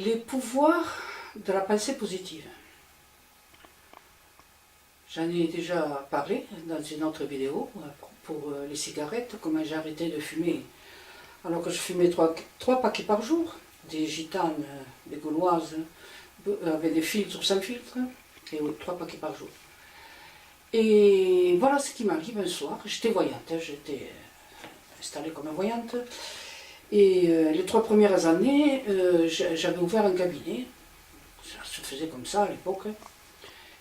Les pouvoirs de la pensée positive. J'en ai déjà parlé dans une autre vidéo pour les cigarettes, comment j'ai arrêté de fumer. Alors que je fumais trois paquets par jour, des gitanes, des gauloises, avec des filtres ou sans filtre, et oui, 3 paquets par jour. Et voilà ce qui m'arrive un soir. J'étais voyante, j'étais installée comme voyante. Et les 3 premières années, j'avais ouvert un cabinet. Ça se faisait comme ça à l'époque.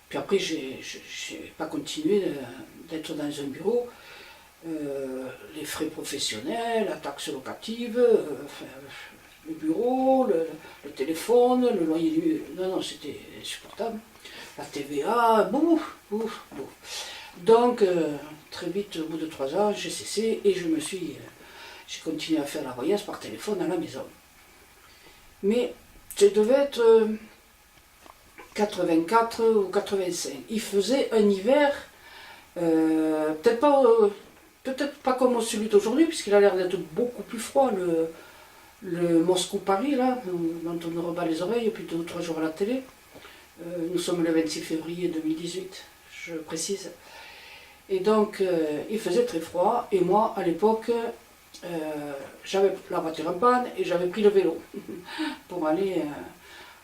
Puis après, j'ai pas continué d'être dans un bureau. Les frais professionnels, la taxe locative, le bureau, le téléphone, le loyer. Non, c'était insupportable. La TVA, bouf. Donc, très vite, au bout de 3 ans, j'ai cessé et j'ai continué à faire la voyage par téléphone à la maison. Mais ça devait être 84 ou 85. Il faisait un hiver, peut-être pas comme celui d'aujourd'hui, puisqu'il a l'air d'être beaucoup plus froid, le Moscou-Paris, là, dont on nous rebat les oreilles depuis 2 ou 3 jours à la télé. Nous sommes le 26 février 2018, je précise. Et donc, il faisait très froid, et moi, à l'époque, j'avais la voiture en panne, et j'avais pris le vélo pour aller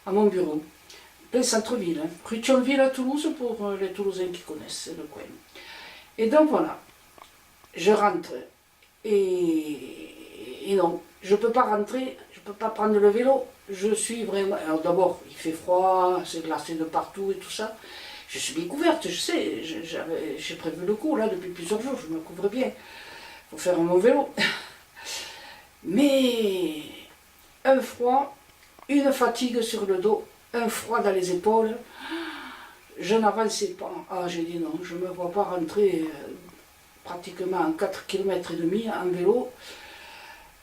à mon bureau. Plein centre-ville, hein. Rue Thionville à Toulouse, pour les Toulousains qui connaissent le coin. Et donc voilà, je rentre, et non, je ne peux pas rentrer, je ne peux pas prendre le vélo, je suis vraiment... Alors d'abord, il fait froid, c'est glacé de partout et tout ça. Je suis bien couverte, je sais, j'ai prévu le coup là depuis plusieurs jours, je me couvre bien. Il faut faire mon vélo. Mais un froid, une fatigue sur le dos, un froid dans les épaules, je n'avançais pas. Ah, j'ai dit non, je ne me vois pas rentrer pratiquement en 4,5 km en vélo.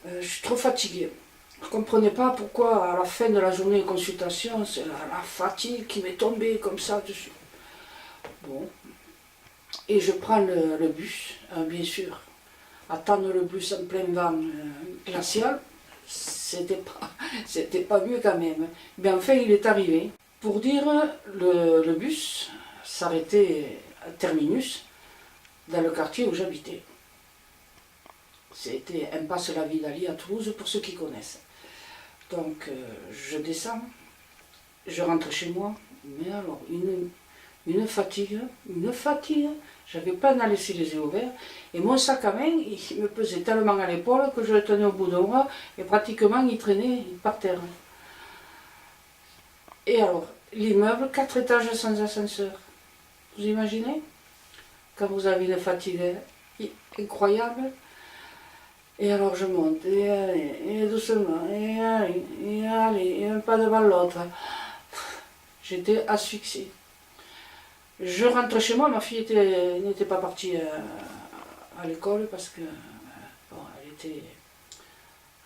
Je suis trop fatiguée. Je ne comprenais pas pourquoi à la fin de la journée de consultation, c'est la fatigue qui m'est tombée comme ça dessus. Bon. Et je prends le bus, bien sûr. Attendre le bus en plein vent glacial, c'était pas mieux quand même. Mais enfin, il est arrivé. Pour dire, le bus s'arrêtait à Terminus, dans le quartier où j'habitais. C'était Impasse la Vidalie à Toulouse, pour ceux qui connaissent. Donc, je descends, je rentre chez moi, mais alors, une fatigue, j'avais pas à laisser les yeux ouverts, et mon sac à main, il me pesait tellement à l'épaule que je le tenais au bout de moi, et pratiquement il traînait par terre. Et alors, l'immeuble, 4 étages sans ascenseur. Vous imaginez? Quand vous avez une fatigue incroyable. Et alors je monte, et doucement, et allez, et un pas devant l'autre. J'étais asphyxiée. Je rentre chez moi, ma fille n'était pas partie à l'école parce que bon, elle était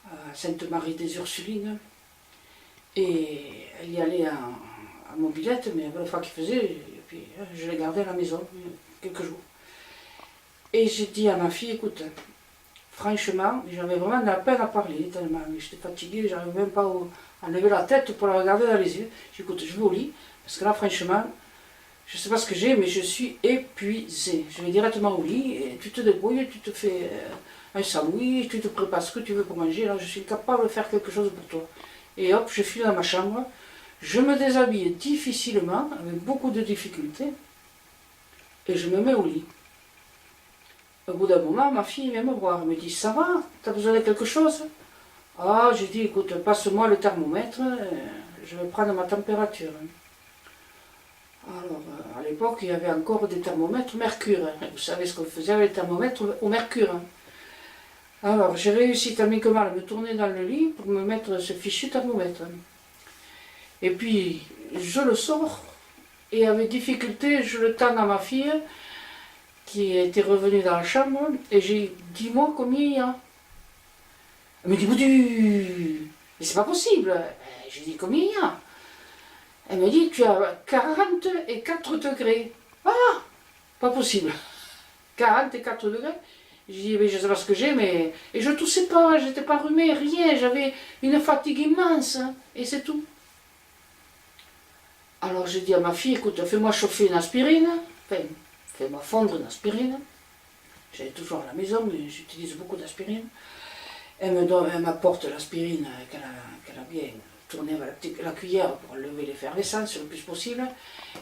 à Sainte-Marie-des-Ursulines et elle y allait en mobilette, mais la fois qu'il faisait, et puis je l'ai gardée à la maison quelques jours. Et j'ai dit à ma fille, écoute, franchement, j'avais vraiment de la peine à parler, tellement j'étais fatiguée, j'arrivais même pas à lever la tête pour la regarder dans les yeux. J'ai dit, écoute, je vais au lit, parce que là, franchement, je ne sais pas ce que j'ai, mais je suis épuisée. Je vais directement au lit, et tu te débrouilles, tu te fais un sandwich, tu te prépares ce que tu veux pour manger, là, je suis capable de faire quelque chose pour toi. Et hop, je file dans ma chambre, je me déshabille difficilement, avec beaucoup de difficultés, et je me mets au lit. Au bout d'un moment, ma fille vient me voir, elle me dit, ça va, t'as besoin de quelque chose? Ah, j'ai dit, écoute, passe-moi le thermomètre, je vais prendre ma température. Alors, à l'époque, il y avait encore des thermomètres mercure. Vous savez ce qu'on faisait avec les thermomètres au mercure. Alors, j'ai réussi tellement que mal à me tourner dans le lit pour me mettre ce fichu thermomètre. Et puis, je le sors, et avec difficulté, je le tends à ma fille, qui était revenue dans la chambre, et j'ai dit, dis-moi combien il y a. Elle me dit, mais c'est pas possible. J'ai dit, combien il y a? Elle me dit, tu as 44 degrés. Ah, pas possible. 44 degrés. J'ai dit, mais je sais pas ce que j'ai, mais... Et je toussais pas, j'étais pas rhumée, rien, j'avais une fatigue immense, et c'est tout. Alors j'ai dit à ma fille, écoute, fais-moi chauffer une aspirine, enfin, fais-moi fondre une aspirine. J'ai toujours à la maison, mais j'utilise beaucoup d'aspirine. Elle m'apporte l'aspirine qu'elle a bien tournée avec la cuillère pour lever l'effervescence le plus possible.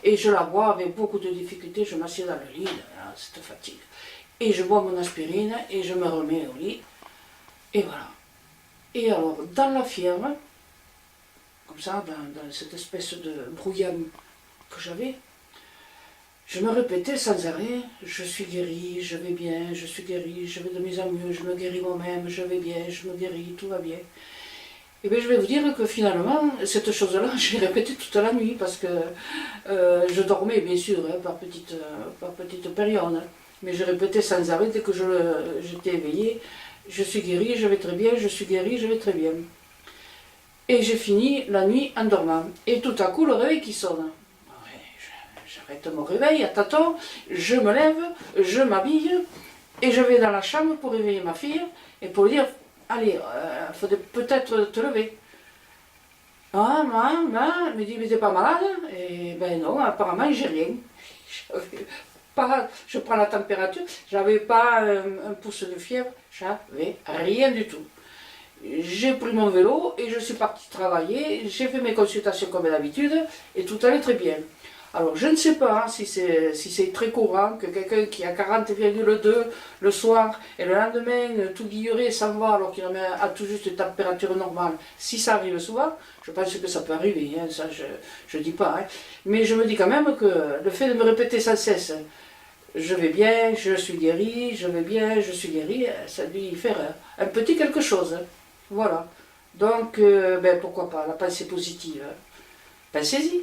Et je la bois avec beaucoup de difficulté, je m'assieds dans le lit, cette fatigue. Et je bois mon aspirine et je me remets au lit. Et voilà. Et alors, dans la fièvre, comme ça, dans cette espèce de brouillard que j'avais, je me répétais sans arrêt, je suis guérie, je vais bien, je suis guérie, je vais de mieux en mieux, je me guéris moi-même, je vais bien, je me guéris, tout va bien. Et bien je vais vous dire que finalement, cette chose-là, je l'ai répétée toute la nuit, parce que je dormais bien sûr, hein, par petite période, hein, mais je répétais sans arrêt dès que j'étais éveillée, je suis guérie, je vais très bien, je suis guérie, je vais très bien. Et j'ai fini la nuit en dormant. Et tout à coup, le réveil qui sonne. J'arrête mon réveil à tâtons, je me lève, je m'habille, et je vais dans la chambre pour réveiller ma fille, et pour lui dire, allez, il faudrait peut-être te lever. Ah, elle me dit, mais t'es pas malade? Et ben non, apparemment, j'ai rien. Je prends la température, j'avais pas un pouce de fièvre, j'avais rien du tout. J'ai pris mon vélo et je suis partie travailler, j'ai fait mes consultations comme d'habitude et tout allait très bien. Alors je ne sais pas si c'est très courant que quelqu'un qui a 40,2 le soir et le lendemain tout guilleré sans voir alors qu'il a tout juste une température normale, si ça arrive souvent, je pense que ça peut arriver, hein, ça je ne dis pas, hein. Mais je me dis quand même que le fait de me répéter sans cesse je vais bien, je suis guéri, je vais bien, je suis guéri, ça lui fait un petit quelque chose. Voilà. Donc, ben, pourquoi pas, la pensée positive. Pensez-y.